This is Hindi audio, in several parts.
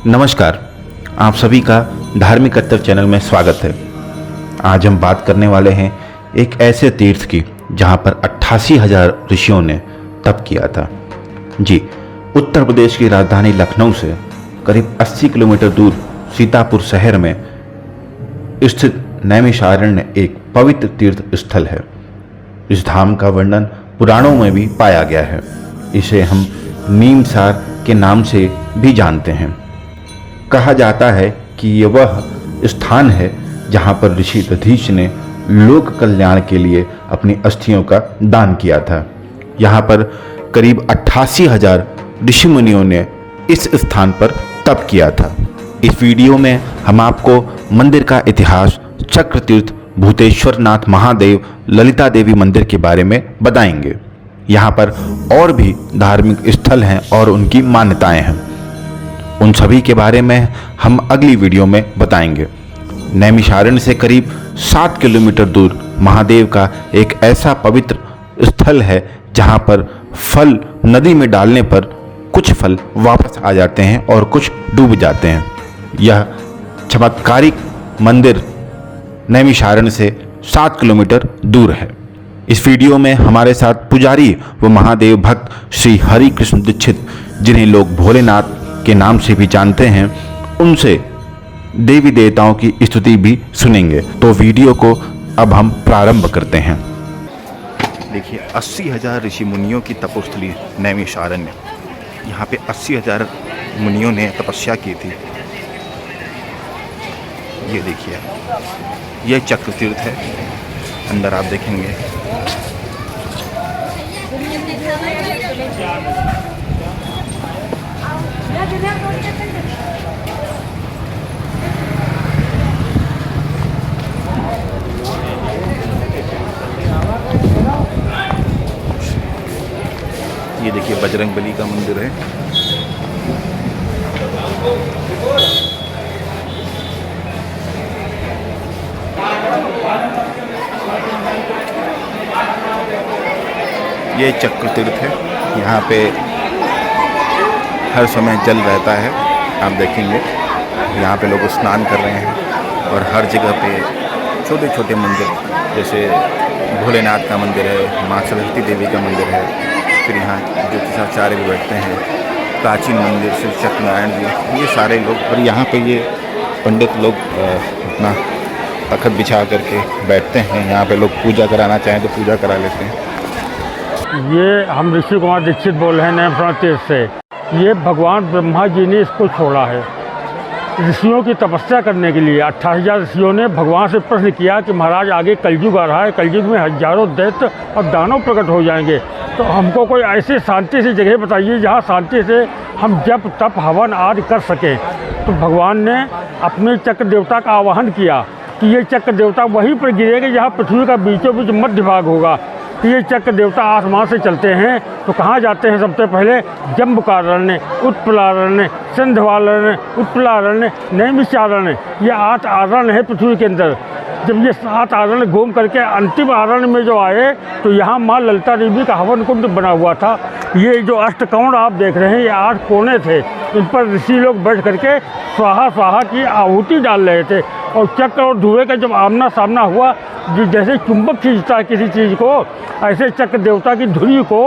नमस्कार, आप सभी का धार्मिक कर्तव्य चैनल में स्वागत है। आज हम बात करने वाले हैं एक ऐसे तीर्थ की जहां पर 88,000 ऋषियों ने तप किया था। जी, उत्तर प्रदेश की राजधानी लखनऊ से करीब 80 किलोमीटर दूर सीतापुर शहर में स्थित नैमिषारण्य एक पवित्र तीर्थ स्थल है। इस धाम का वर्णन पुराणों में भी पाया गया है। इसे हम नीमसार के नाम से भी जानते हैं। कहा जाता है कि यह वह स्थान है जहां पर ऋषि दधीच ने लोक कल्याण के लिए अपनी अस्थियों का दान किया था। यहां पर करीब 88,000 ऋषि मुनियों ने इस स्थान पर तप किया था। इस वीडियो में हम आपको मंदिर का इतिहास, चक्र तीर्थ, भूतेश्वरनाथ महादेव, ललिता देवी मंदिर के बारे में बताएंगे। यहाँ पर और भी धार्मिक स्थल हैं और उनकी मान्यताएं हैं। उन सभी के बारे में हम अगली वीडियो में बताएंगे। नैमिषारण्य से करीब 7 किलोमीटर दूर महादेव का एक ऐसा पवित्र स्थल है जहाँ पर फल नदी में डालने पर कुछ फल वापस आ जाते हैं और कुछ डूब जाते हैं। यह चमत्कारिक मंदिर नैमिषारण्य से 7 किलोमीटर दूर है। इस वीडियो में हमारे साथ पुजारी व महादेव भक्त श्री हरि कृष्ण दीक्षित, जिन्हें लोग भोलेनाथ के नाम से भी जानते हैं, उनसे देवी देवताओं की स्तुति भी सुनेंगे। तो वीडियो को अब हम प्रारंभ करते हैं। देखिए, 80,000 ऋषि मुनियों की तपोस्थली नैमिषारण्य। यहाँ पे 80,000 मुनियों ने तपस्या की थी। ये देखिए, ये चक्र तीर्थ है। अंदर आप देखेंगे ये देखिए बजरंगबली का मंदिर है। ये चक्र तीर्थ है। यहाँ पे हर समय जल रहता है। आप देखेंगे यहाँ पे लोग स्नान कर रहे हैं और हर जगह पे छोटे छोटे मंदिर, जैसे भोलेनाथ का मंदिर है, माँ सरस्वती देवी का मंदिर है, फिर यहाँ ज्योतिषाचार्य भी बैठते हैं, प्राचीन मंदिर श्री सत्यनारायण जी, ये सारे लोग। और यहाँ पे ये पंडित लोग अपना तखत बिछा करके बैठते हैं। यहाँ पे लोग पूजा कराना चाहें तो पूजा करा लेते हैं। ये हम ऋषि कुमार दीक्षित बोल रहे हैं नैमिषारण्य तीर्थ से। ये भगवान ब्रह्मा जी ने इसको छोड़ा है ऋषियों की तपस्या करने के लिए। 88,000 ऋषियों ने भगवान से प्रश्न किया कि महाराज, आगे कलयुग आ रहा है, कलयुग में हजारों दैत्य और दानव प्रकट हो जाएंगे, तो हमको कोई ऐसी शांति सी जगह बताइए जहाँ शांति से हम जप तप हवन आदि कर सकें। तो भगवान ने अपने चक्र देवता का आवाहन किया कि ये चक्र देवता वहीं पर गिरेंगे जहाँ पृथ्वी का बीचों बीच मध्य भाग होगा। तो ये चक्र देवता आसमान से चलते हैं तो कहाँ जाते हैं? सबसे पहले जम्बुकारण्य, उत्पलारण्य, सिंधवारण्य, उत्पलारण्य, नैमिषारण्य, ये 8 आरण्य है पृथ्वी के अंदर। जब ये 7 आरण्य घूम करके अंतिम आरण्य में जो आए तो यहाँ माँ ललिता देवी का हवन कुंड बना हुआ था। ये जो अष्टकोण आप देख रहे हैं, ये 8 कोने थे। इन पर ऋषि लोग बैठ करके स्वाहा स्वाहा की आहुति डाल रहे थे। और चक्र और धुएं का जब आमना सामना हुआ, जैसे चुंबक खींचता है किसी चीज़ को, ऐसे चक्र देवता की धुरी को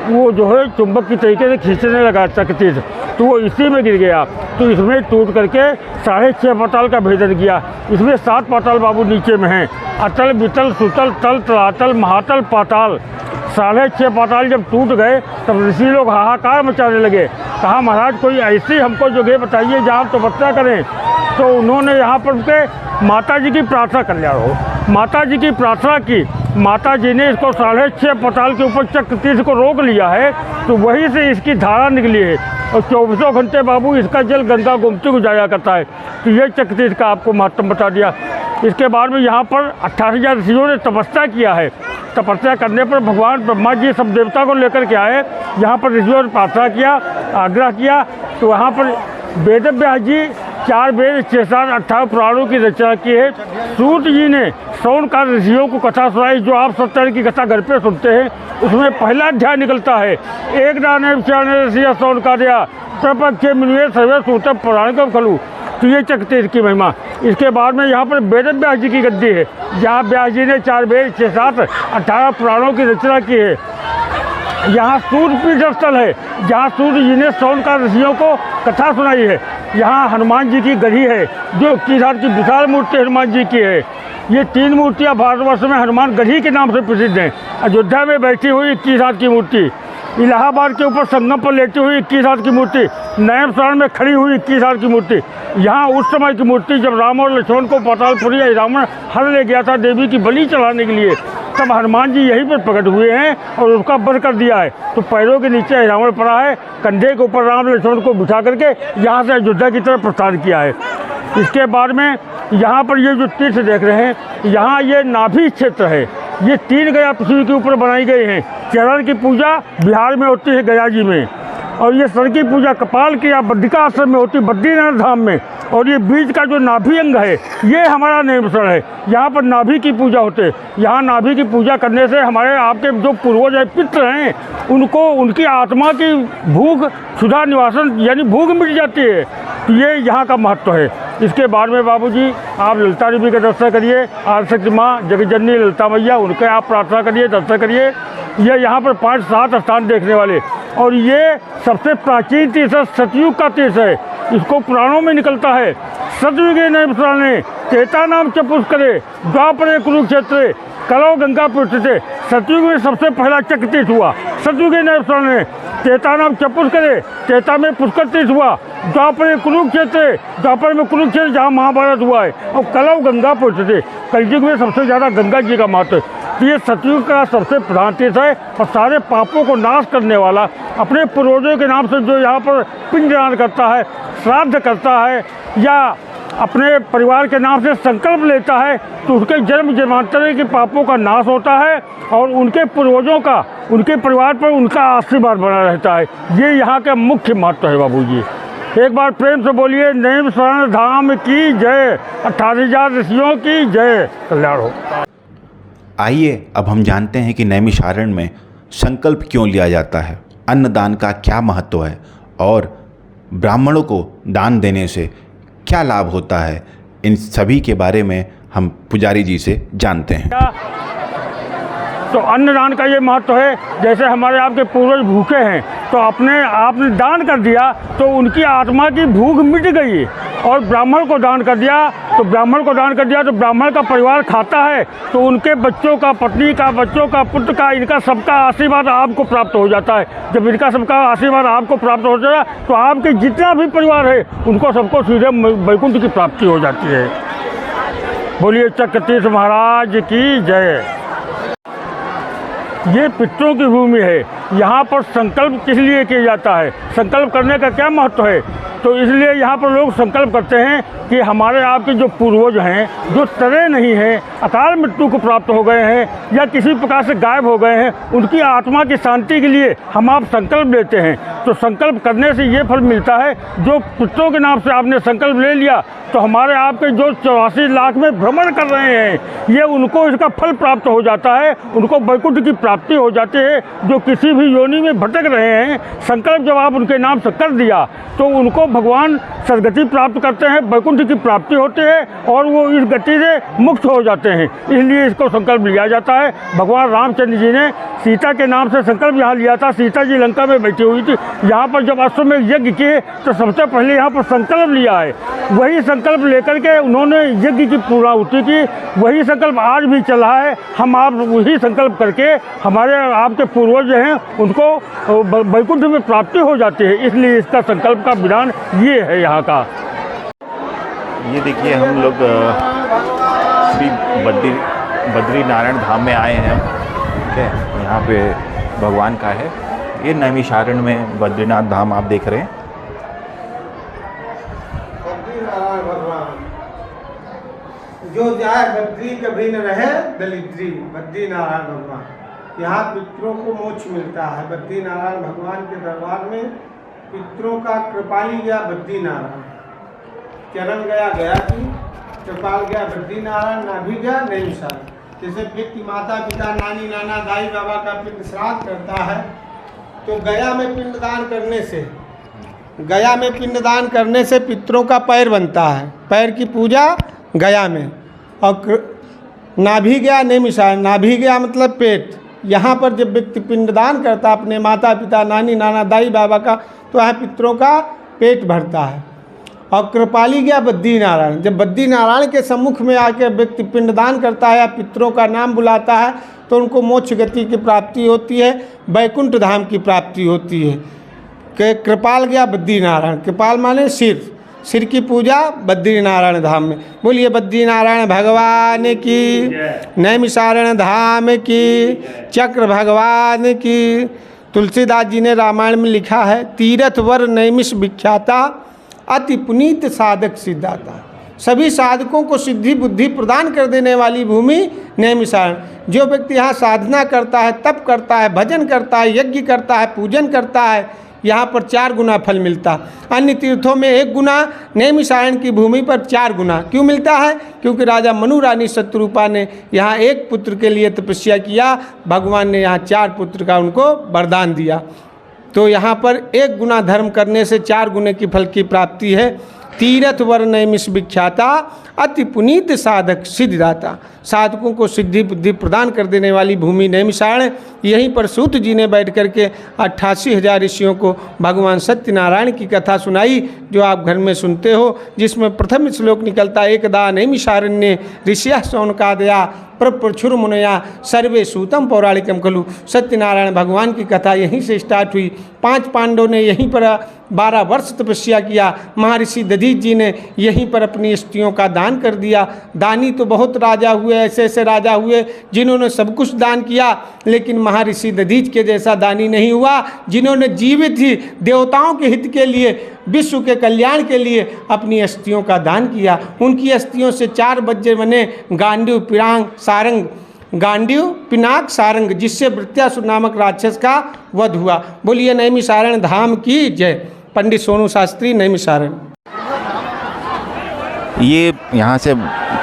वो जो है चुंबक की तरीके से खींचने लगा चक्र तीर्थ, तो वो इसी में गिर गया। तो इसमें टूट करके 6.5 पाताल का भेदन किया। इसमें 7 पाताल बाबू नीचे में हैं, अतल, वितल, सुतल, तल, तलातल, महातल, पाताल। 6.5 पाताल जब टूट गए तब ऋषि लोग हाहाकार मचाने लगे। कहा, महाराज कोई ऐसी हमको जगह बताइए जहाँ हम तपस्या करें। तो उन्होंने यहाँ पर के माता जी की प्रार्थना कल्याण हो, माता जी की प्रार्थना की। माता जी ने इसको 6.5 पाताल के ऊपर चक्र तीर्थ को रोक लिया है, तो वहीं से इसकी धारा निकली है और 24 घंटे बाबू इसका जल गंगा गोमती को जाया करता है। तो ये चक्र तीर्थ का आपको महत्व बता दिया। इसके बाद में यहाँ पर 88,000 ऋषियों ने तपस्या किया है। तपस्या करने पर भगवान ब्रह्मा जी सब देवता को लेकर के आए। यहाँ पर ऋषियों ने प्रार्थना किया, आग्रह किया, तो वहाँ पर वेद व्यास जी 4 वेद 6 शास्त्र 18 पुराणों की रचना की है। सूत जी ने शौनकाद ऋषियों को कथा सुनाई, जो आप सत्तर की कथा घर पे सुनते हैं। उसमें पहला अध्याय निकलता है, एक दाने विचारने ऋषि शौनकादया प्रपक्ष मुनिवे सर्वे सूतम पुराणिकम खलु। तो ये चकतीर की महिमा। इसके बाद में यहाँ पर वेद व्यास जी की गद्दी है, जहाँ व्यास जी ने 4 वेद 6 शास्त्र 18 पुराणों की रचना की है। यहाँ सूर्य पीठ स्थल है, जहाँ सूर्य जी ने शौनकाद ऋषियों को कथा सुनाई है। यहाँ हनुमान जी की गढ़ी है, जो 21 हाथ की विशाल मूर्ति हनुमान जी की है। ये 3 मूर्तियाँ भारतवर्ष में हनुमान गढ़ी के नाम से प्रसिद्ध हैं। अयोध्या में बैठी हुई 21 हाथ की मूर्ति, इलाहाबाद के ऊपर संगम पर लेटी हुई 21 हाथ की मूर्ति, नैम शरण में खड़ी हुई 21 हाथ की मूर्ति। यहाँ उस समय की मूर्ति जब राम और लक्ष्मण को पातालपुरी रावण हर ले गया था देवी की बलि चढ़ाने के लिए, तब हनुमान जी यहीं पर प्रकट हुए हैं और उसका वध कर दिया है। तो पैरों के नीचे रावण पड़ा है, कंधे के ऊपर राम लक्ष्मण को बिठा करके यहाँ से अयोध्या की तरफ प्रस्थान किया है। इसके बाद में यहाँ पर ये जो तीर्थ देख रहे हैं, यहाँ ये नाभि क्षेत्र है। ये 3 गया पृथ्वी के ऊपर बनाई गई हैं। चरण की पूजा बिहार में होती है गया जी में, और ये सर की पूजा कपाल की या बद्रिका आश्रम में होती है बद्रीनाथ धाम में। और ये बीच का जो नाभि अंग है, ये हमारा नेमस्थल है। यहाँ पर नाभि की पूजा होती है। यहाँ नाभि की पूजा करने से हमारे आपके जो पूर्वज है, पितृ हैं, उनको उनकी आत्मा की भूख क्षुधा निवासन यानी भूख मिट जाती है। तो ये यहाँ का महत्व है। इसके बाद में बाबूजी आप ललिता देवी का दर्शन करिए, आदिशक्ति माँ जगतजननी ललिता मैया, उनके आप प्रार्थना करिए, दर्शन करिए। ये यहाँ पर 5-7 स्थान देखने वाले, और ये सबसे प्राचीन तीर्थ सतयुग का तीर्थ है। इसको पुराणों में निकलता है, सतयुगे ने केता नाम चपुष करे द्वापरे कुरुक्षेत्र कलौ गंगा पृष्ठते। सतयुग में सबसे पहला चक्र तीर्थ हुआ, सतयुगे ने केता नाम चपुष करे, केता में पुष्कर तीर्थ हुआ, द्वापर कुरुक्षेत्र, द्वापर में कुरुक्षेत्र जहाँ महाभारत हुआ है, और कलौ गंगा पृष्ठते। कलयुग में सबसे ज़्यादा गंगा जी का महत्व है। तो ये सतयुग का सबसे प्रधान तीर्थ है, और सारे पापों को नाश करने वाला, अपने पूर्वजों के नाम से जो यहाँ पर पिंडदान करता है, श्राद्ध करता है, या अपने परिवार के नाम से संकल्प लेता है, तो उसके जन्म जन्मांतर के पापों का नाश होता है, और उनके पूर्वजों का उनके परिवार पर उनका आशीर्वाद बना रहता है। ये यहाँ का मुख्य महत्व है बाबूजी। एक बार प्रेम से बोलिए, नैम शरण धाम की जय, 28,000 ऋषियों की जय, कल्याण हो। आइए अब हम जानते हैं कि नैमिषारण्य में संकल्प क्यों लिया जाता है, अन्नदान का क्या महत्व है, और ब्राह्मणों को दान देने से क्या लाभ होता है। इन सभी के बारे में हम पुजारी जी से जानते हैं। तो अन्नदान का ये महत्व है, जैसे हमारे आपके पूर्वज भूखे हैं, तो आपने दान कर दिया तो उनकी आत्मा की भूख मिट गई। और ब्राह्मण को दान कर दिया तो ब्राह्मण का परिवार खाता है, तो उनके बच्चों का, पत्नी का, बच्चों का, पुत्र का, इनका सबका आशीर्वाद आपको प्राप्त हो जाता है। जब इनका सबका आशीर्वाद आपको प्राप्त हो जाता है, तो आपके जितना भी परिवार है उनको सबको सीधे वैकुंठ की प्राप्ति हो जाती है। बोलिए चक्रतीर्थ महाराज की जय। ये पितरों की भूमि है। यहाँ पर संकल्प किस लिए किया जाता है, संकल्प करने का क्या महत्व है? तो इसलिए यहाँ पर लोग संकल्प करते हैं कि हमारे आपके जो पूर्वज हैं, जो तरे नहीं हैं, अकाल मृत्यु को प्राप्त हो गए हैं या किसी प्रकार से गायब हो गए हैं, उनकी आत्मा की शांति के लिए हम आप संकल्प लेते हैं। तो संकल्प करने से ये फल मिलता है, जो पितरों के नाम से आपने संकल्प ले लिया, तो हमारे आपके जो 84 लाख में भ्रमण कर रहे हैं, ये उनको इसका फल प्राप्त हो जाता है, उनको वैकुंठ की प्राप्ति हो जाती है। जो किसी भी योनि में भटक रहे हैं, संकल्प जब आप उनके नाम से कर दिया, तो उनको भगवान सदगति प्राप्त करते हैं, वैकुंठ की प्राप्ति होती है, और वो इस गति से मुक्त हो जाते हैं। इसलिए इसको संकल्प लिया जाता है। भगवान रामचंद्र जी ने सीता के नाम से संकल्प यहाँ लिया था। सीता जी लंका में बैठी हुई थी, यहाँ पर जब अश्वमेध यज्ञ किए तो सबसे पहले यहाँ पर संकल्प लिया है। वही संकल्प लेकर के उन्होंने यज्ञ की पूर्णाहुति की। वही संकल्प आज भी चला है। हम आप वही संकल्प करके हमारे आपके पूर्वज हैं, उनको वैकुंठ में प्राप्ति हो जाती है। इसलिए इसका संकल्प का विधान ये है यहाँ का। ये देखिए, हम लोग श्री बद्री नारायण धाम में आए हैं। ठीक है, यहाँ पे भगवान का है। ये नैमिषारण्य में बद्रीनाथ धाम आप देख रहे हैं। जो जाए बद्री कभी न रहे दलिद्री, बद्री नारायण भगवान। यहाँ पितरों को मोक्ष मिलता है। बद्री नारायण भगवान के दरबार में पितरों का कृपाली या बद्री नारायण। चरण गया गया की, कृपाल गया बद्रीनारायण, नाभि गया नैमिषारण्य। जैसे व्यक्ति माता पिता नानी नाना दाई बाबा का पिंड श्राद्ध करता है तो गया में पिंडदान करने से पितरों का पैर बनता है, पैर की पूजा गया में। और नाभि गया नैमिषारण्य, नाभि गया मतलब पेट, यहाँ पर जब व्यक्ति पिंडदान करता है अपने माता पिता नानी नाना दाई बाबा का, तो यहाँ पितरों का पेट भरता है। और कृपाली गया बद्रीनारायण, जब बद्रीनारायण के सम्मुख में आकर व्यक्ति पिंडदान करता है या पितरों का नाम बुलाता है तो उनको मोक्ष गति की प्राप्ति होती है, वैकुंठ धाम की प्राप्ति होती है। कि कृपाल गया बद्रीनारायण, कृपाल माने सिर की पूजा बद्रीनारायण धाम में। बोलिए बद्रीनारायण भगवान की, नैमिषारण्य धाम की, चक्र भगवान की। तुलसीदास जी ने रामायण में लिखा है, तीरथ वर नैमिष विख्याता, अति पुनीत साधक सिद्धाता। सभी साधकों को सिद्धि बुद्धि प्रदान कर देने वाली भूमि नैमिषारण्य। जो व्यक्ति यहाँ साधना करता है, तप करता है, भजन करता है, यज्ञ करता है, पूजन करता है, यहाँ पर 4 गुना फल मिलता। अन्य तीर्थों में 1 गुना, नैमिषारण्य की भूमि पर 4 गुना क्यों मिलता है? क्योंकि राजा मनु रानी शत्रुपा ने यहाँ 1 पुत्र के लिए तपस्या किया, भगवान ने यहाँ 4 पुत्र का उनको वरदान दिया। तो यहाँ पर 1 गुना धर्म करने से 4 गुने की फल की प्राप्ति है। तीरथ वर नैमिष विख्याता, अति पुनीत साधक सिद्धिदाता। साधकों को सिद्धि बुद्धि प्रदान कर देने वाली भूमि नैमिषारण्य। यहीं पर सूत जी ने बैठ करके 88,000 ऋषियों को भगवान सत्यनारायण की कथा सुनाई, जो आप घर में सुनते हो, जिसमें प्रथम श्लोक निकलता है, एकदा नैमिषारण्ये ऋषियः शौनकादया प्रप्रचुर मुनया सर्वे सूतम पौराणिकम खलु। सत्यनारायण भगवान की कथा यहीं से स्टार्ट हुई। 5 पांडवों ने यहीं पर 12 वर्ष तपस्या किया। महर्षि दधीच जी ने यहीं पर अपनी स्त्रियों का दान कर दिया। दानी तो बहुत राजा हुए, ऐसे ऐसे राजा हुए जिन्होंने सब कुछ दान किया, लेकिन महर्षि दधीच के जैसा दानी नहीं हुआ, जिन्होंने जीवित ही देवताओं के हित के लिए, विश्व के कल्याण के लिए अपनी अस्थियों का दान किया। उनकी अस्थियों से 4 वज्र बने, गांडीव पिनाक सारंग, गांडीव पिनाक सारंग, जिससे वृत्यासुर नामक राक्षस का वध हुआ। बोलिए नैमिषारण्य धाम की जय। पंडित सोनू शास्त्री, नैमिषारण्य। ये यहाँ से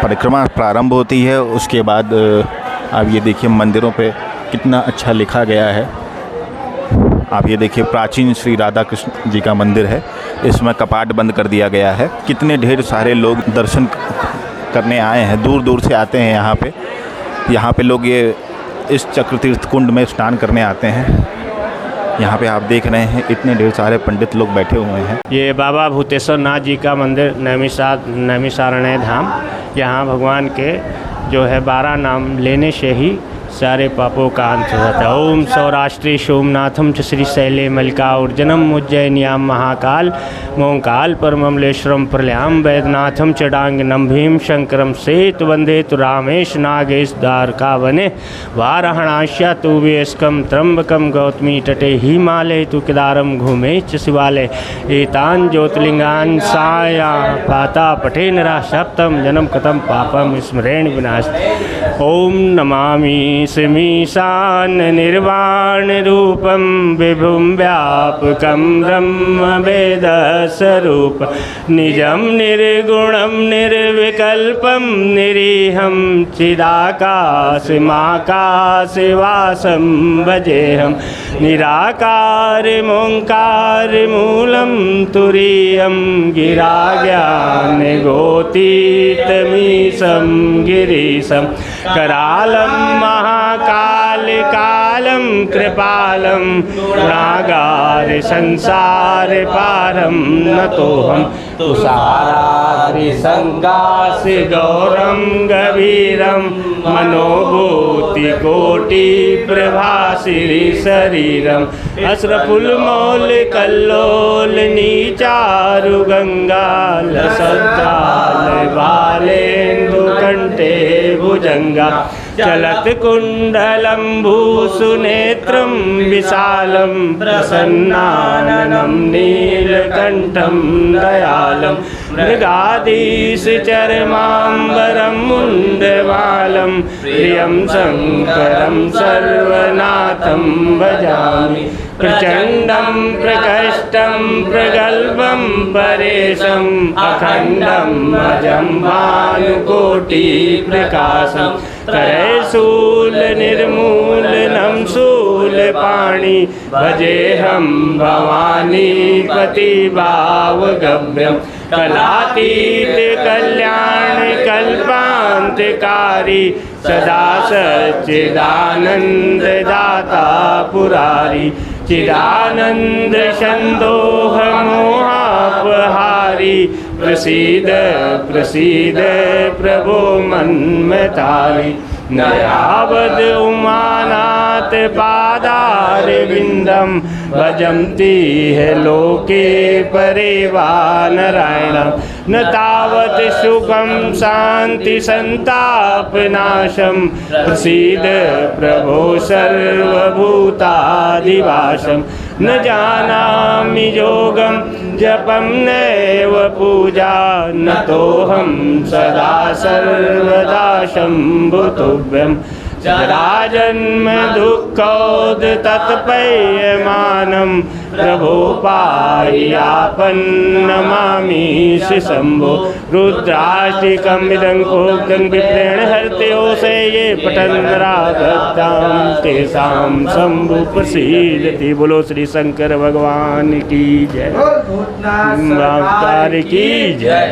परिक्रमा प्रारंभ होती है, उसके बाद आप ये देखिए मंदिरों पे कितना अच्छा लिखा गया है। आप ये देखिए प्राचीन श्री राधा कृष्ण जी का मंदिर है, इसमें कपाट बंद कर दिया गया है। कितने ढेर सारे लोग दर्शन करने आए हैं, दूर दूर से आते हैं यहाँ पे लोग ये इस चक्र तीर्थ कुंड में स्नान करने आते हैं। यहाँ पे आप देख रहे हैं इतने ढेर सारे पंडित लोग बैठे हुए हैं। ये बाबा भूतेश्वर नाथ जी का मंदिर नैमिषारण्य धाम। यहाँ भगवान के जो है 12 नाम लेने से ही सारे पापों का अंत होता है। ओम सौराष्ट्री सोमनाथम च श्रीशैले मल्लिकार्जुनम उज्जैन्याम महाकाल मोंकाल परममलेश्वरम प्रलयाम वैद्यनाथम चडांगनम भीम शंकरम सेतु वंदे तु रामेश नागेश द्वारकावने वाराणस्या तु वेस्कम त्र्यंबकम गौतमी तटे हिमालय तु केदारम घूमे च शिवालय एतान ज्योतिर्लिंगान साया पाता पठे नरा सप्तम जन्म कतम पापम स्मरेण विनाश। ओम नमामि स्मीशान निर्वाण रूपम विभुम व्यापकम ब्रह्म वेद स्वरूप निजम निर्गुणम निर्विकल्पम निरीहम चिदाकाशमाकाशवासम भजेहम निराकार मोंकार मूलम तुरीयम गिरा ज्ञान गोतीतमीशम गिरीशम करालम महाकाल कालम कृपालम नागार संसार पारम नतोहम तुषाराद्रि संगास गौरम गभीरम मनोभूति कोटि प्रभासिरी शरीरम अस्रफुल मौल कल्लोल नीचारु गंगाल सज्जाल बालेन्दु कंठे भुजंगा चलत कुंडलम भूसुनेत्रम विशालम प्रसन्नाननम नीलकंठम दयालम मृगाधीश चरमांबरम मुंडमालम प्रियम शंकरम सर्वनाथम भजामि। प्रचण्डं प्रकष्टं प्रगल्भं परेशम् अखण्डं अजं भानुकोटिप्रकाशं करशूलनिर्मूलनं शूलपाणि भजेऽहं भवानीपतिभावगम्यं कलातीत कल्याण कल्पान्तकारी सदा सच्चिदानन्ददाता पुरारी चिदानन्द सन्दोह मोहापहारी प्रसीद प्रसीद प्रभो मन्मतारि न यावद् उमानाथ पादारविन्दं भजन्ति है लोके परे वा नारायणं न तावत् सुखं शान्ति संतापनाशं प्रसीद प्रभो सर्वभूतादिवासं न जानामि योगं जपं नैव पूजा न तोऽहं सदा सर्वदा शम्भुतुभ्यं जराजन्म दुःखोद तत्पयमानं प्रभो पायापन्नमामि शम्भो रुद्राष्टिकं विदङ्कोक्तं विप्रेण हर्त्यो से ये पठन्नरागतां तेषां शम्भु प्रसीदति। बोलो श्री शंकर भगवान की जय, अवतार की जय।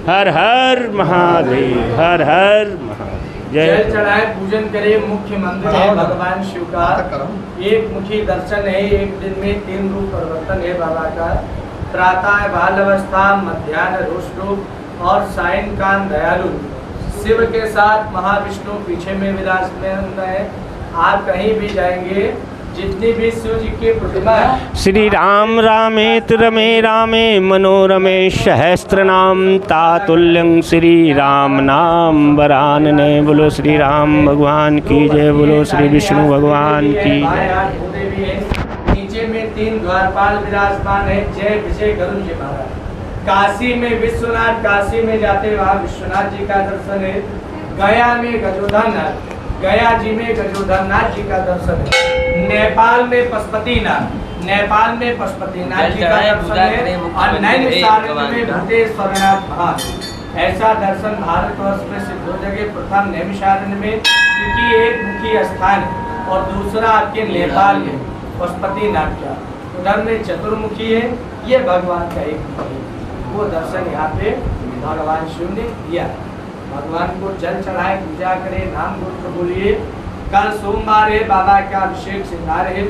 हर हर महादेव, हर हर महादेव। जल चढ़ाए पूजन करे मुख्य मंदिर है भगवान शिव का। एक मुखी दर्शन है, एक दिन में 3 रूप परिवर्तन है बाबा का। प्रातः बाल अवस्था, मध्याह्न रुष रूप और सायंकाल दयालु। शिव के साथ महाविष्णु पीछे में विराजमान है। आप कहीं भी जाएंगे, जितनी भी शिव जी की प्रतिमा है, श्री राम रामेति रमे रामे मनोरमे सहस्रनाम तातुल्यं श्री राम नाम वरानने। बोलो श्री राम भगवान की जय, बोलो श्री विष्णु भगवान की जय। नीचे में 3 द्वारपाल विराजमान है। जय विजय गरुड़ जी महाराज। काशी में विश्वनाथ, काशी में जाते वहाँ विश्वनाथ जी का दर्शन है। गया में गजोधरनाथ, गया जी में गजोधरनाथ जी का दर्शन है। नेपाल में पशुपतिनाथ, नेपाल में पशुपतिनाथ जी का दर्शन है। और नैनीताल में भूतेश्वरनाथ महान। ऐसा दर्शन भारतवर्ष में सिर्फ 2 जगह, प्रथम नैमिषारण्य में क्योंकि एक मुखी स्थान है और दूसरा आपके नेपाल में पशुपतिनाथ का। उधर में चतुर्मुखी है, ये भगवान का एक मुखी है। वो दर्शन यहाँ पे भगवान शिव ने दिया। भगवान को जल चढ़ाए, पूजा करें, नाम गुण बोलिए। कल सोमवार है, बाबा का अभिषेक श्रृंगार है।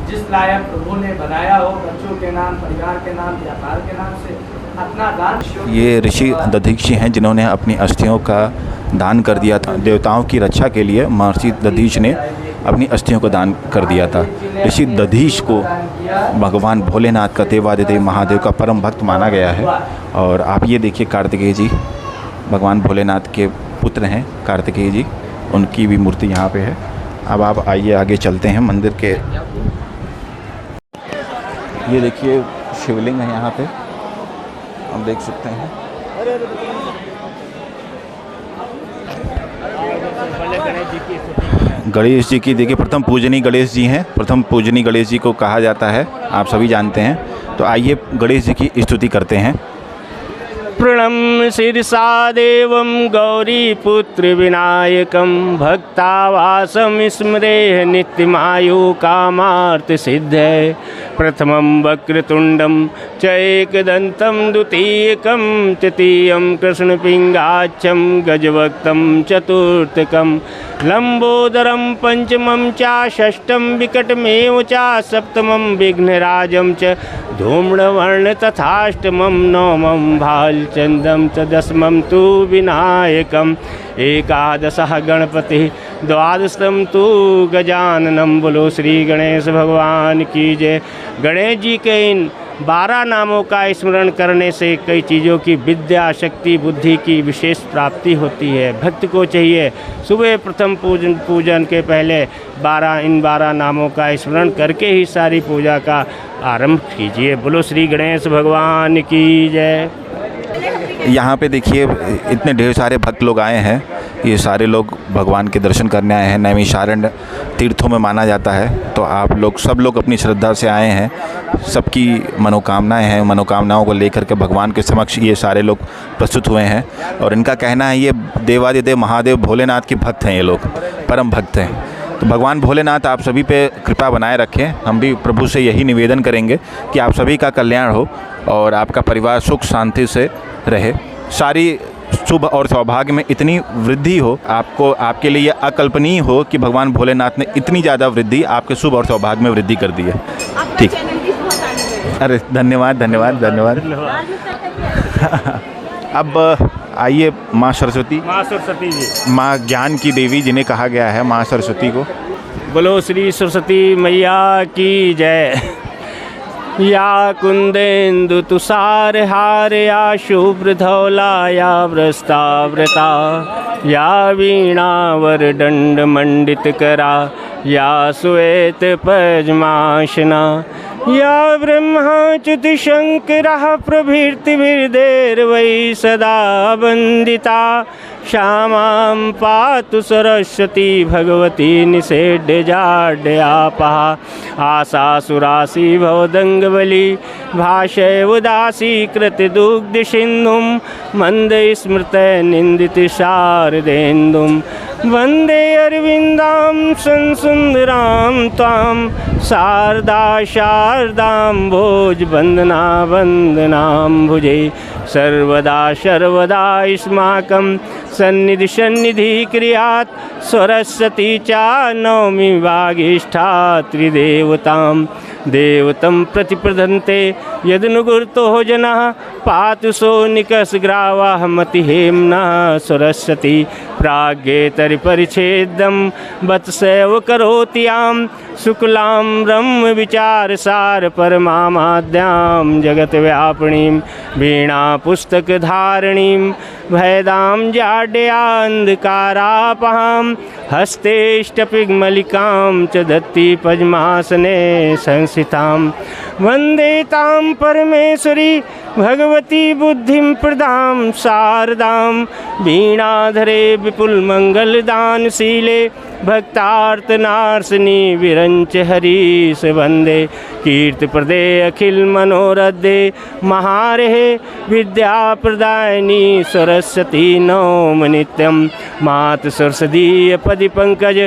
जिस लायक प्रभु ने बनाया हो, बच्चों के नाम, परिवार के नाम, व्यापार के नाम से अपना दान। ये ऋषि दधीचि हैं जिन्होंने अपनी अस्थियों का दान कर दिया था। देवताओं की रक्षा के लिए महर्षि दधीच ने अपनी अस्थियों को दान कर दिया था। ऋषि दधीच को भगवान भोलेनाथ का देवादिदेव महादेव का परम भक्त माना गया है। और आप ये देखिए, कार्तिकेय जी भगवान भोलेनाथ के पुत्र हैं। कार्तिकेय जी, उनकी भी मूर्ति यहाँ पे है। अब आप आइए, आगे चलते हैं मंदिर के। ये देखिए शिवलिंग है यहाँ पे, आप देख सकते हैं। गणेश जी की देखिए, प्रथम पूजनीय गणेश जी हैं। प्रथम पूजनीय गणेश जी को कहा जाता है, आप सभी जानते हैं। तो आइए गणेश जी की स्तुति करते हैं। प्रणम शिरसा देवं गौरीपुत्र विनायकं भक्तावासं स्मरेह नित्यमायु कामार्थ सिद्धये। प्रथमं वक्रतुण्डं च एकदन्तं द्वितीयकं तृतीयं कृष्णपिङ्गाक्षं गजवक्तं चतुर्थकं लम्बोदरं पंचमं च षष्ठं विकटमेव च सप्तमं विघ्नराजं च धूम्रवर्ण तथाष्टमं नवमं भालचन्द्रं च दशमं तु विनायकम् एकादशः गणपतिः द्वादशं तु गजाननं। बोलो श्री गणेश भगवान की जय। गणेश जी के इन 12 नामों का स्मरण करने से कई चीज़ों की विद्या, शक्ति, बुद्धि की विशेष प्राप्ति होती है। भक्त को चाहिए सुबह प्रथम पूजन के पहले इन 12 नामों का स्मरण करके ही सारी पूजा का आरंभ कीजिए। बोलो श्री गणेश भगवान की जय। यहाँ पे देखिए इतने ढेर सारे भक्त लोग आए हैं। ये सारे लोग भगवान के दर्शन करने आए हैं। नैमिषारण्य तीर्थों में माना जाता है, तो आप लोग सब लोग अपनी श्रद्धा से आए हैं। सबकी मनोकामनाएं हैं, मनोकामनाओं को लेकर के भगवान के समक्ष ये सारे लोग प्रस्तुत हुए हैं। और इनका कहना है ये देवादिदेव महादेव भोलेनाथ के भक्त हैं, ये लोग परम भक्त हैं। तो भगवान भोलेनाथ आप सभी पे कृपा बनाए रखें। हम भी प्रभु से यही निवेदन करेंगे कि आप सभी का कल्याण हो और आपका परिवार सुख शांति से रहे, सारी शुभ और सौभाग्य में इतनी वृद्धि हो, आपको आपके लिए अकल्पनीय हो कि भगवान भोलेनाथ ने इतनी ज़्यादा वृद्धि आपके शुभ और सौभाग्य में वृद्धि कर दी है। ठीक, अरे धन्यवाद धन्यवाद धन्यवाद। अब आइए माँ सरस्वती जी, माँ ज्ञान की देवी जिन्हें कहा गया है, माँ सरस्वती को बोलो श्री सरस्वती मैया की जय। या कुंदेन्दु तुषार हार या शुभ्र धौला या व्रस्ताव्रता या वीणावर दंड मंडित करा या श्वेत पद्मासना या ब्रह्माच्युत शंकरः प्रभृतिभिर्देवैः सदा वन्दिता श्यामां पातु सरस्वती भगवती निषेढ्यजाड्यापहा आशासुरासी भवदङ्गबली भाषय उदासी कृतदुग्धसिन्धुं मन्दस्मृतनिन्दितशारदेन्दुं वन्दे अरविन्दां संसुन्दरां त्वां शारदा शारदाम्भोजवन्दना वन्दनाम्भुजे सर्वदा सर्वदा युष्माकं सन्निधि सन्निधि क्रियात् सरस्वती चा नौमि वागीष्ठा त्रिदेवतां देवतं प्रतिप्रदन्ते यदनुगुर्तो जनाः पातु सोनिकसग्रावाः मतिहेम्ना सरस्वती प्राज्ञेतरिपरिच्छेदं वत्सैव करोति यां शुक्लां ब्रह्मविचारसार परमामाद्यां जगत्व्यापिणीं वीणापुस्तकधारिणीं भयदां जाड्यान्धकारापहां हस्तेष्टपिग्मलिकां च दत्ति पद्मासने संस्थितां वन्दे तां परमेश्वरी भगवती बुद्धिं प्रदां शारदां वीणाधरे विपुलमङ्गलदानशीले भक्तार्तनार्सिनी विरञ्च हरीश वन्दे कीर्तिप्रदे अखिलमनोरथे महारेः विद्याप्रदायिनी सरस्वती नौम नित्यं मात सरस्वतीपदि पंकज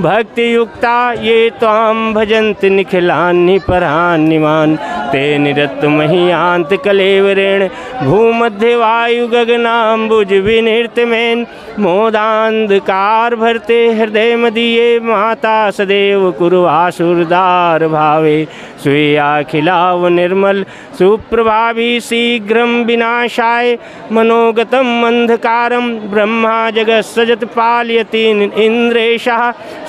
भक्तियुक्ता ये त्वां भजन्ति निखिलानि परान्निमान् ते निरतमहीयान्त कलेवरेण भूमध्य वायु गगनाम्बुज विनिर्तमेन मोदान्धकार भरते हृदय मदीये माता सदैव कुर्वासुरदार भावे स्वीयाखिलाव निर्मल सुप्रभावी शीघ्रं विनाशाय मनोगतम् अंधकारं ब्रह्मा जगत्सजत पालयति इंद्रेशः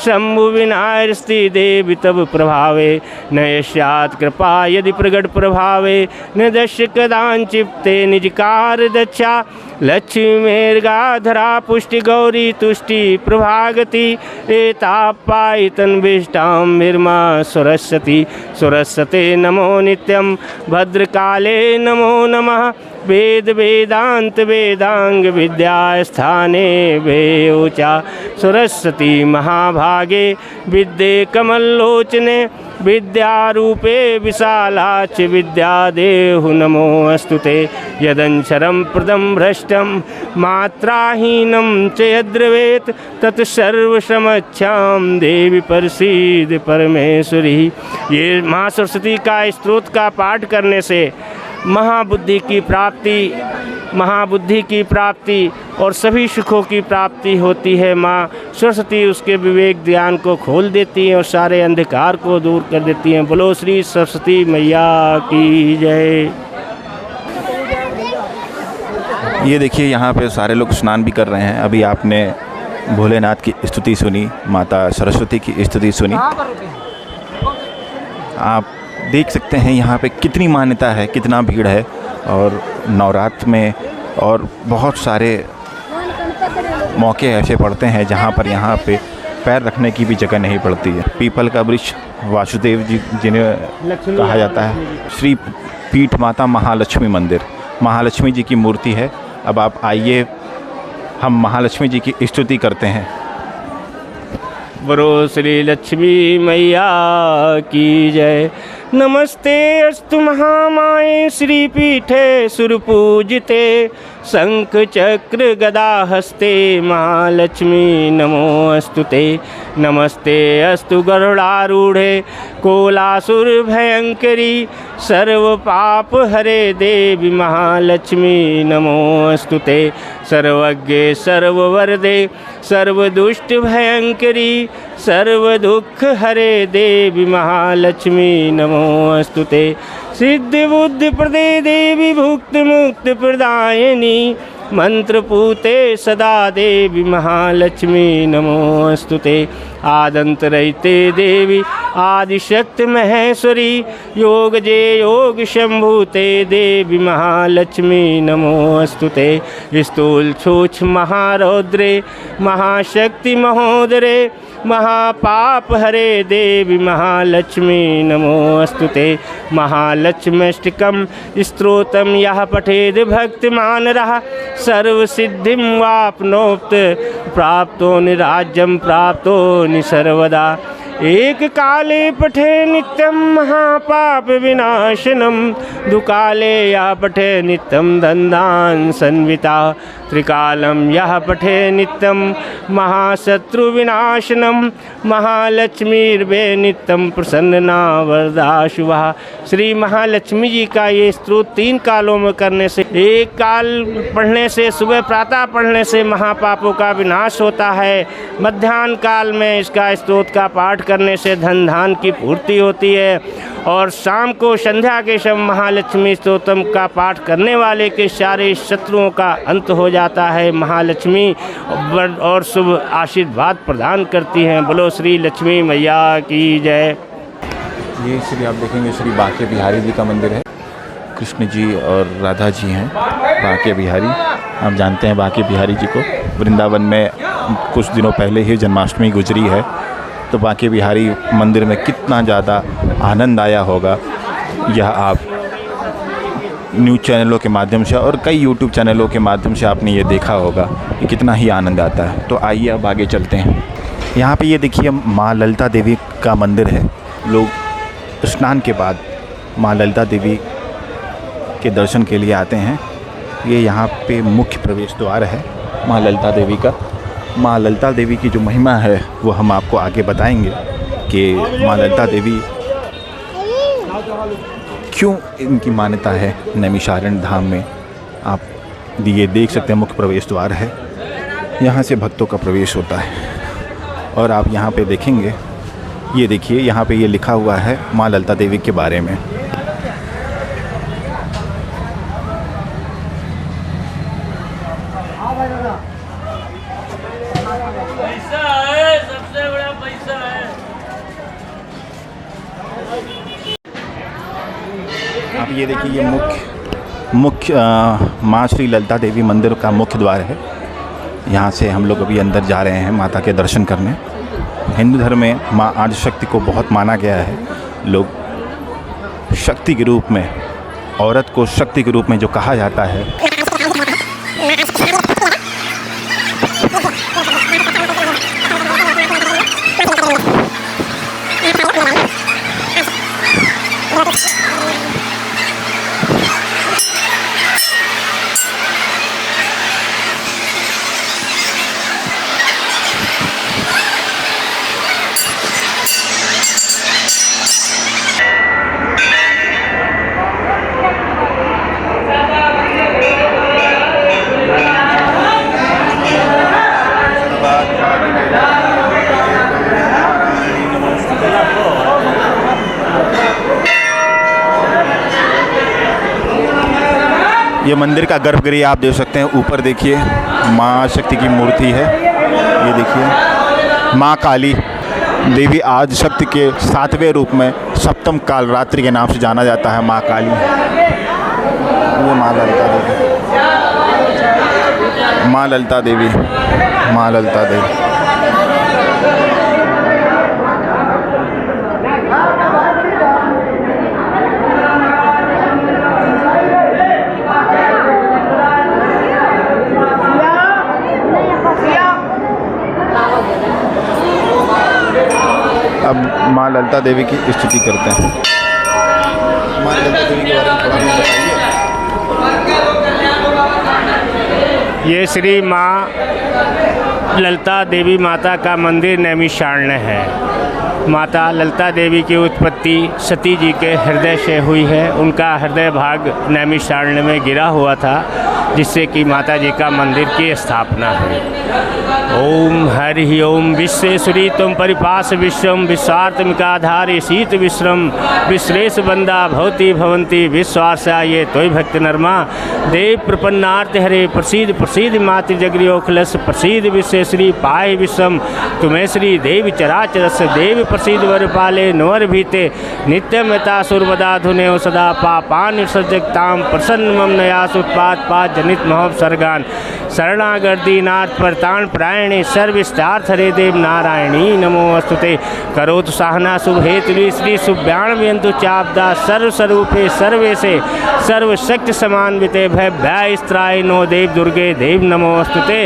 शंभु विनायस्ति देवी तव प्रभावे न यस्यात् कृपा यदि प्रगट प्रभावे न दश्य कदाचित्ते निजकार दक्षा लक्ष्मीर्गाधरा पुष्टि गौरी तुष्टि प्रभागति एतापायितन्विष्टां निर्मा सरस्वती सरस्वते नमो नित्यं भद्रकाले नमो नमः वेद वेदांत वेदांग विद्यास्थाने वेयोचा सरस्वती महाभागे विद्ये कमलोचने विद्यारूपे विशालाच विद्यादेहु नमो अस्तुते यदंशरं प्रदं भ्रष्टं मात्राहीनं च यद्रवेत् तत्सर्वसमक्षां देवी प्रसीद परमेश्वरी। ये माँ सरस्वती का स्तोत्र का पाठ करने से महाबुद्धि की प्राप्ति और सभी सुखों की प्राप्ति होती है। माँ सरस्वती उसके विवेक ज्ञान को खोल देती हैं और सारे अंधकार को दूर कर देती हैं। बोलो श्री सरस्वती मैया की जय। ये देखिए यहाँ पे सारे लोग स्नान भी कर रहे हैं। अभी आपने भोलेनाथ की स्तुति सुनी, माता सरस्वती की स्तुति सुनी। आप देख सकते हैं यहाँ पे कितनी मान्यता है, कितना भीड़ है। और नवरात्र में और बहुत सारे मौके ऐसे पड़ते हैं जहाँ पर यहाँ पे पैर रखने की भी जगह नहीं पड़ती है। पीपल का वृक्ष वासुदेव जी जिन्हें कहा जाता है, श्री पीठ माता महालक्ष्मी मंदिर, महालक्ष्मी जी की मूर्ति है। अब आप आइए हम महालक्ष्मी जी की स्तुति करते हैं। बोलो श्री लक्ष्मी मैया की जय। नमस्ते अस्तु महामाये श्रीपीठे सुरपूजिते, शंख चक्र गदा हस्ते महालक्ष्मी नमोस्तुते। नमस्ते अस्तु गरुड़ारूढ़े कोलासुर भयंकरी, सर्व पाप हरे देवी महालक्ष्मी नमोस्तुते। सर्वज्ञे सर्ववरदे सर्वदुष्ट भयंकरी, सर्व दुख हरे देवी महालक्ष्मी नमोस्तुते। सिद्धि बुद्धि प्रदे देवी भुक्त मुक्त प्रदायिनी, मंत्र पूते सदा देवी महालक्ष्मी नमोस्तुते। आदंत रहिते देवी आदिशक्ति महेश्वरी, योग जे योग शंभुते देवी महालक्ष्मी नमोस्तुते। स्थूल सूक्ष्म महारौद्रे महाशक्ति महोदरे, महापाप हरे देवी महालक्ष्मी नमोस्तुते। महालक्ष्म्यष्टकं स्तोत्रम यः पठेद भक्तिमानरः, सर्वसिद्धिं वाप्नोत प्राप्तो निराज्यं प्राप्तो निसर्वदा। एक काले पठे नित्यं महापाप विनाशनम, दुकाले या पठे नित्यं धन्धान संविता। त्रिकालम यह पठे नित्यं महाशत्रु विनाशनम, महालक्ष्मीर्वे नित्यं प्रसन्ना वरदा शुभा। श्री महालक्ष्मी जी का ये स्तोत्र 3 कालों में करने से, एक काल पढ़ने से, सुबह प्रातः पढ़ने से महापापों का विनाश होता है। मध्याह्न काल में इसका स्तोत्र का पाठ करने से धन धान की पूर्ति होती है, और शाम को संध्या के समय महालक्ष्मी स्तोत्रम का पाठ करने वाले के सारे शत्रुओं का अंत हो जाता है। महालक्ष्मी और शुभ आशीर्वाद प्रदान करती हैं। बोलो श्री लक्ष्मी मैया की जय। ये श्री आप देखेंगे श्री बांके बिहारी जी का मंदिर है। कृष्ण जी और राधा जी हैं बांके बिहारी। आप जानते हैं बांके बिहारी जी को, वृंदावन में कुछ दिनों पहले ही जन्माष्टमी गुजरी है, तो बांके बिहारी मंदिर में कितना ज़्यादा आनंद आया होगा, यह आप न्यूज़ चैनलों के माध्यम से और कई यूट्यूब चैनलों के माध्यम से आपने ये देखा होगा कि कितना ही आनंद आता है। तो आइए अब आगे चलते हैं। यहाँ पे ये देखिए माँ ललिता देवी का मंदिर है। लोग स्नान के बाद माँ ललिता देवी के दर्शन के लिए आते हैं। ये यहाँ पे मुख्य प्रवेश द्वार है माँ ललिता देवी का। माँ ललिता देवी की जो महिमा है वो हम आपको आगे बताएंगे कि माँ ललिता देवी क्यों इनकी मान्यता है नैमिषारण्य धाम में। आप ये देख सकते हैं मुख्य प्रवेश द्वार है, यहाँ से भक्तों का प्रवेश होता है। और आप यहाँ पे देखेंगे, ये देखिए यहाँ पे ये लिखा हुआ है माँ ललिता देवी के बारे में। आप ये देखिए ये मुख्य माँ श्री ललिता देवी मंदिर का मुख्य द्वार है। यहाँ से हम लोग अभी अंदर जा रहे हैं माता के दर्शन करने। हिंदू धर्म में माँ आदिशक्ति को बहुत माना गया है। लोग शक्ति के रूप में, औरत को शक्ति के रूप में जो कहा जाता है, ये मंदिर का गर्भगृह आप देख सकते हैं। ऊपर देखिए माँ शक्ति की मूर्ति है। ये देखिए माँ काली देवी आदि शक्ति के 7वें रूप में सप्तम काल रात्रि के नाम से जाना जाता है माँ काली। ये माँ ललिता देवी, माँ ललिता देवी, माँ ललिता देवी। माँ ललिता देवी की स्तुति करते हैं। माँ ललिता देवी के बारे में थोड़ा हमें बताइए। ये श्री माँ ललिता देवी माता का मंदिर नैमिषारण्य है। माता ललिता देवी की उत्पत्ति सती जी के हृदय से हुई है। उनका हृदय भाग नैमिषारण्य में गिरा हुआ था, जिससे कि माता जी का मंदिर की स्थापना हुई। ओम हरि ओम विश्वेश्वरी तुम परिपास विश्वम विश्वात्मिकाधारे शीत विश्रम विश्रेष बंदा भवती भवंती विश्वासा ये तोय भक्त नरमा देव प्रपन्नार्थ हरे प्रसीद प्रसीद मातृ जगरियोखलस प्रसीद विश्वेश्वरी पाहि विश्वम तुम्हें श्री देव चराचरस देव प्रसीद वर पाले नवर भीते नित्यमता सुरवदा धुने सदा पापान सजगताम प्रसन्न मम नयास उत्पाद पाद जनित महोप सर्गान शरणागर्दी नाथ परतान प्रायणे सर्विस्तार्थ हरे देव नारायणी नमो अस्तुते करोतु साहना शुभ हेतु श्री शुभ्याण व्यंतु चापदा सर्व स्वरूपे सर्वे से सर्वशक्ति समान्विते भय स्त्राय नो देव दुर्गे देव नमो अस्तुते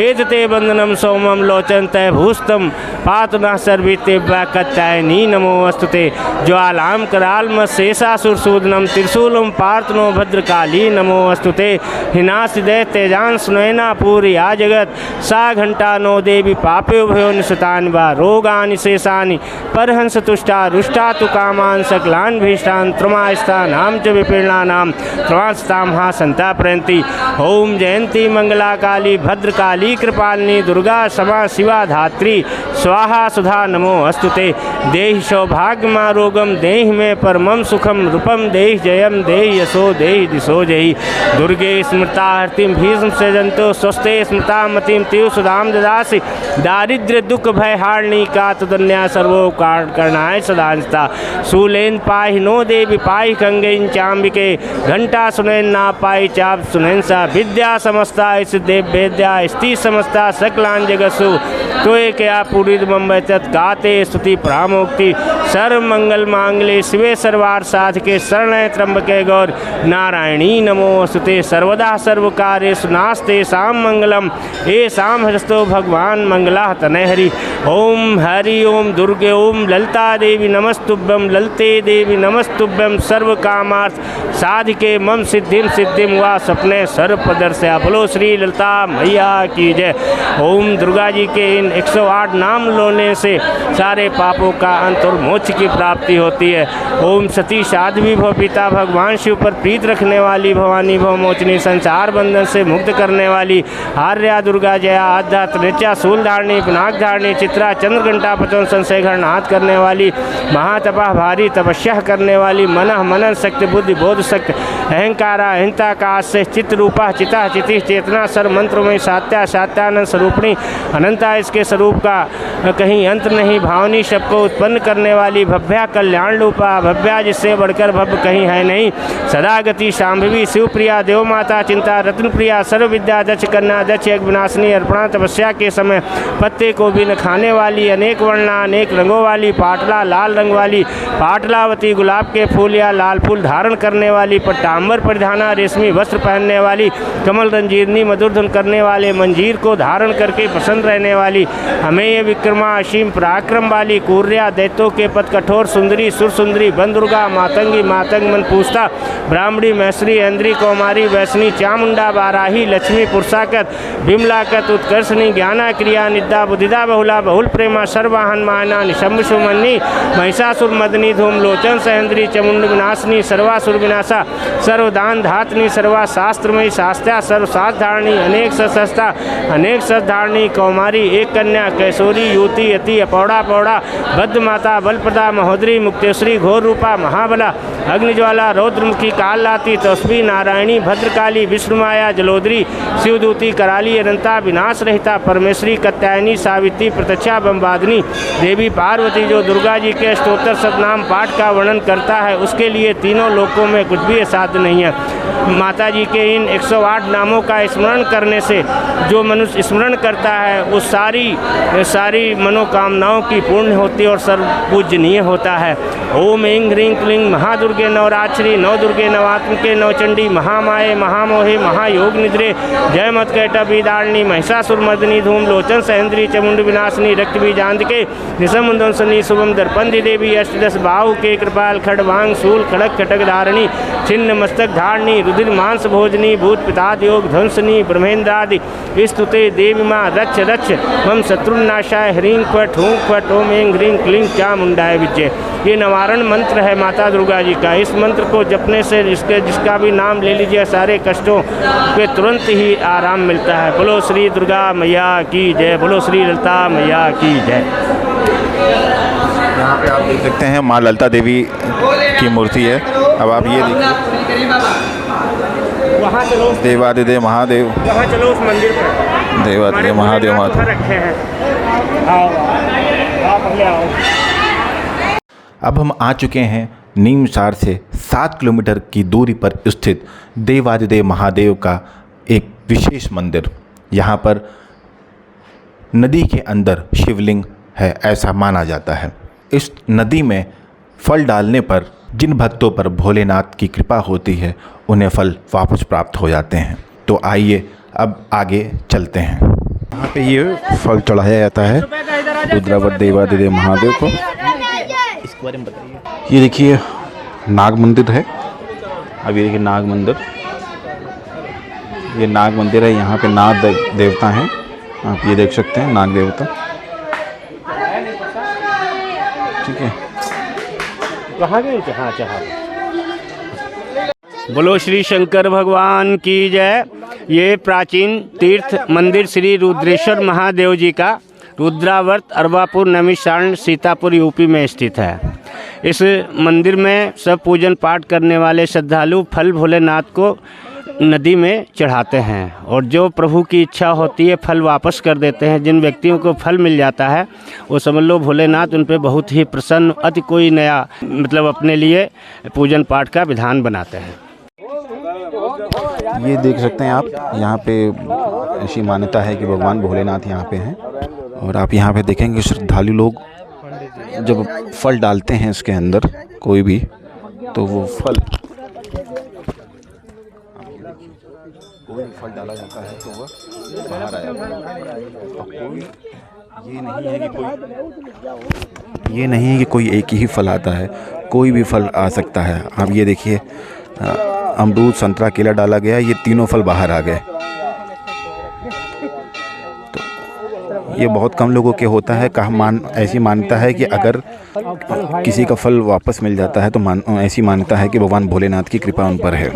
एतते बंदनम सोमम लोचन तय भूस्तम पातुना सर्विते कच्चायनी नमो अस्तुते ज्वालाम करालम शेषासुर सूदनम त्रिशूलम पार्थनो भद्रकाली नमो अस्तुते हिनास दे तेजान सुनैना पूरी आ जगत सा घंटा नो देवी पापे भयो निशतान वा रोगानि शेषानि परहंस तुष्टा रुष्टा तु कामान सकलान भीष्टान त्रुमास्तानाम च विपीर्णानाम त्रुमास्ताम हा संता प्रयंती ओम जयंती मंगला काली भद्रकाली कृपालिनी दुर्गा समा शिवा धात्री स्वाहा सुधा नमो अस्तुते देहि सौभाग्य मा रोगम देहि में परमम सुखम रूपम देहि जयम देहि यशो देहि दिशो जयि दुर्गे स्मृता हर्तिम भीष्म सजंतो स्वस्थे स्मृता मतिम तीव सुधाम ददासी दारिद्र्य दुख भय हारणी का तुदन्या सर्वो करणाय सदांस्ता शूलेन पाहि नो देवी पाहि कंगेन चाम्बिके घंटा सुनैन ना पाई चाप सुनैन सा विद्या समस्ता इस देव वेद्या स्ति समस्ता सकलान जगसु तोय क्या पूरी मुंबई तत्गाते स्तुति प्रामोक्ति सर्व मंगल मांगले शिवे सर्वार्थ साधके शरण त्र्यंबके गौर नारायणी नमो स्तुते सर्वदा सर्व कार्य सुनास्ते साम मंगलम ए साम हस्तो भगवान मंगला तनय हरि ओम दुर्गे ओम ललिता देवी नमस्तुभ्यम ललिते देवी नमस्तुभ्यम सर्व कामार्थ साधिके मम सिद्धिम सिद्धिम वा सपने सर्व प्रदर्शया बोलो श्री ललिता मैया की जय। ओम दुर्गा जी के इन 108 नाम लेने से सारे पापों का अंत और मोक्ष की प्राप्ति होती है। ओम सती साध्वी भव पिता भगवान शिव पर प्रीत रखने वाली भवानी भव मोचनी संसार बंधन से मुक्त करने वाली आर्या दुर्गा जया आध्या त्रिचा शूल धारणी पिनाक धारणी चित्रा चंद्रघंटा पचन संशय नाथ करने वाली महातपा भारी तपस्या करने वाली मनः मनन शक्ति बुद्धि बोध शक्ति अहंकारा अहिंता का से चित्त रूपा चिता चिति चेतना सर्व मंत्रों में सात्या सात्यानंद स्वरूपणी अनंता इसके स्वरूप का कहीं अंत नहीं भावनी सबको उत्पन्न करने वाली भव्या कल्याण रूपा भव्या जिससे बढ़कर भव्य कहीं है नहीं सदा गति शांभवी शिवप्रिया देव माता चिंता रत्न प्रिया सर्व विद्या दक्ष कन्या दक्ष यज्ञ विनाशिनी अर्पणा तपस्या के समय पत्ते को भी न खाने वाली अनेक वर्णा अनेक रंगों वाली पाटला लाल रंग वाली पाटलावती गुलाब के फूल या लाल फूल धारण करने वाली पट्टाम्बर परिधाना रेशमी वस्त्र पहनने वाली कमल रंजीरनी मधुर धुन करने वाले मंजीर को धारण करके प्रसन्न रहने वाली अमेय विक्रमा असीम पराक्रम वाली कुर्या दैत्यों के पद कठोर सुंदरी सुर सुंदरी बंदुर्गा मातंगी मातंग मन पूछता ब्राह्मणी मैसरी इंद्री कौमारी वैष्णी चामुंडा बाराही लक्ष्मी पुरुषाकत विमलाकत उत्कर्षणी ज्ञाना क्रिया निद्दा बुद्धिदा बहुला बहुल प्रेमा सर्वाहन मायना निशंभ सुमन्नी महिषासुर मदनी धूम लोचन सहेंद्री चमुंड विनाशनी सर्वासुर विनाशा सर्वदान धातनी सर्वा शास्त्रमयी शास्त्या सर्वसाध धारणी अनेक सस्ता अनेक सधारणी कौमारी एक कन्या कैशोरी युवती यति अपौड़ा पौड़ा बद्ध माता बलप्रदा महोदरी मुक्तेश्वरी घोर रूपा महाबला अग्निज्वाला रौद्रमुखी काल लाती तस्वी नारायणी भद्रकाली विष्णुमाया जलोदरी शिवदूती कराली अनंता विनाश रहिता परमेश्वरी कत्यायनी सावित्री प्रत्यक्षा बम्बादनी देवी पार्वती जो दुर्गा जी के स्तोत्र सतनाम पाठ का वर्णन करता है उसके लिए तीनों लोकों में कुछ भी असाध्य नहीं है। माता जी के इन 108 नामों का स्मरण करने से जो मनुष्य स्मरण करता है वो सारी मनोकामनाओं की पूर्ण होती है और सर्व पूजनीय होता है। ओम ऐं ह्रीं क्लीं महादुर्गा दुर्गे नवरात्रि, नौ दुर्गे नवात्मके, नवचंडी, महामाये, महामोहे, महायोग निद्रे, जय मत कैटा बीदारणी, महिषासुर मर्दिनी, धूम लोचन सहेंद्री, चमुंड विनाशिनी, रक्त बीजांतिके, निशमुंदंसनी, शुभम दर्पंदी देवी, अष्टदश बाहु के, कृपाल खड़वांग शूल खड़क खटक धारणी, छिन्न मस्तक धारणी, रुधिर मांस भोजनी, भूत पिताद योग ध्वंसनी, ब्रह्मेंद्रादि स्तुते देवी माँ रक्ष रक्ष मम शत्रुनाशाय, ह्रीं क्वट हूँ क्वट ओम ऐं ह्रीं क्लीं चामुंडाय विजय। ये निवारण मंत्र है माता दुर्गा जी का। इस मंत्र को जपने से जिसका भी नाम ले लीजिए सारे कष्टों पे तुरंत ही आराम मिलता है। बोलो श्री दुर्गा मैया की जय, बोलो श्री ललिता मैया की जय। यहाँ पे आप देख सकते हैं माँ ललिता देवी की मूर्ति है। अब आप ये देखिए, वहाँ चलो, देवादिदेव महादेव, वहाँ चलो उस मंदिर पर, देवादिदेव महादेव वहाँ रखे हैं। आओ आओ पहले आओ। अब हम आ चुके हैं नीमसार से 7 किलोमीटर की दूरी पर स्थित देवादिदेव महादेव का एक विशेष मंदिर। यहाँ पर नदी के अंदर शिवलिंग है ऐसा माना जाता है। इस नदी में फल डालने पर जिन भक्तों पर भोलेनाथ की कृपा होती है उन्हें फल वापस प्राप्त हो जाते हैं। तो आइए अब आगे चलते हैं। यहाँ पे ये फल चढ़ाया जाता है रुद्रावत देवादिदेव महादेव को। इसके बारे में बताइए। ये देखिए नाग मंदिर है। अब ये देखिए नाग मंदिर, ये नाग मंदिर है। यहाँ पे नाग देवता हैं, आप ये देख सकते हैं नाग देवता। ठीक है, कहाँ गए? जहाँ बोलो श्री शंकर भगवान की जय। ये प्राचीन तीर्थ मंदिर श्री रुद्रेश्वर महादेव जी का रुद्रावर्त अरबापुर नैमिषारण्य सीतापुर यूपी में स्थित है। इस मंदिर में सब पूजन पाठ करने वाले श्रद्धालु फल भोलेनाथ को नदी में चढ़ाते हैं और जो प्रभु की इच्छा होती है फल वापस कर देते हैं। जिन व्यक्तियों को फल मिल जाता है वो समझ लो भोलेनाथ उन पे बहुत ही प्रसन्न, अति कोई नया मतलब अपने लिए पूजन पाठ का विधान बनाते हैं। ये देख सकते हैं आप, यहाँ पे ऐसी मान्यता है कि भगवान भोलेनाथ यहाँ पे हैं। और आप यहाँ पे देखेंगे श्रद्धालु लोग जब फल डालते हैं इसके अंदर कोई भी, तो वो फल कोई फल डाला जाता है तो वह बाहर आ जाता है। और कोई ये नहीं है कि कोई एक ही फल आता है, कोई भी फल आ सकता है। आप ये देखिए अमरूद संतरा केला डाला गया, ये तीनों फल बाहर आ गए। तो ये बहुत कम लोगों के होता है। ऐसी मान्यता है कि अगर किसी का फल वापस मिल जाता है तो ऐसी मान्यता है कि भगवान भोलेनाथ की कृपा उन पर है।